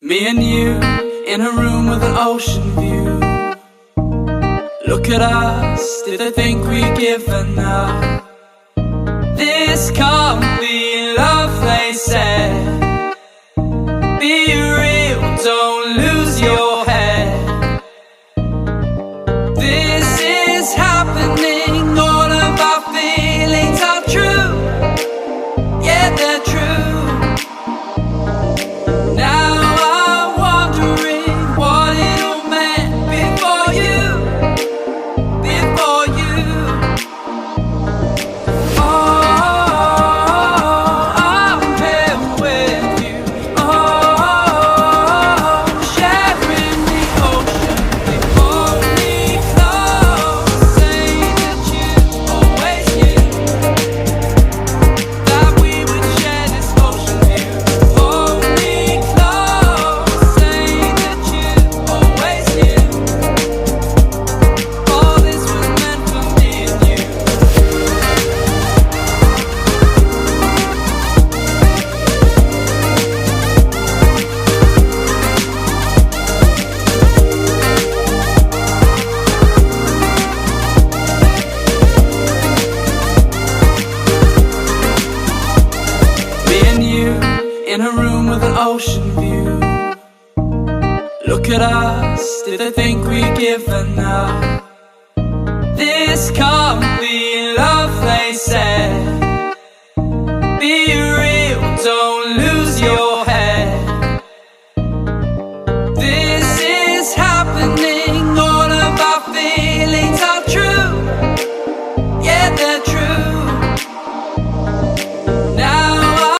Me and you in a room with an ocean view. Look at us, did they think we'd given up? This can't be love, they said. Be real, don't lose your head. This is happening, all of our feelings are true. Yeah, they're true. Now I'm wondering what it all meant before you. In a room with an ocean view. Look at us, did they think we'd given up? This can't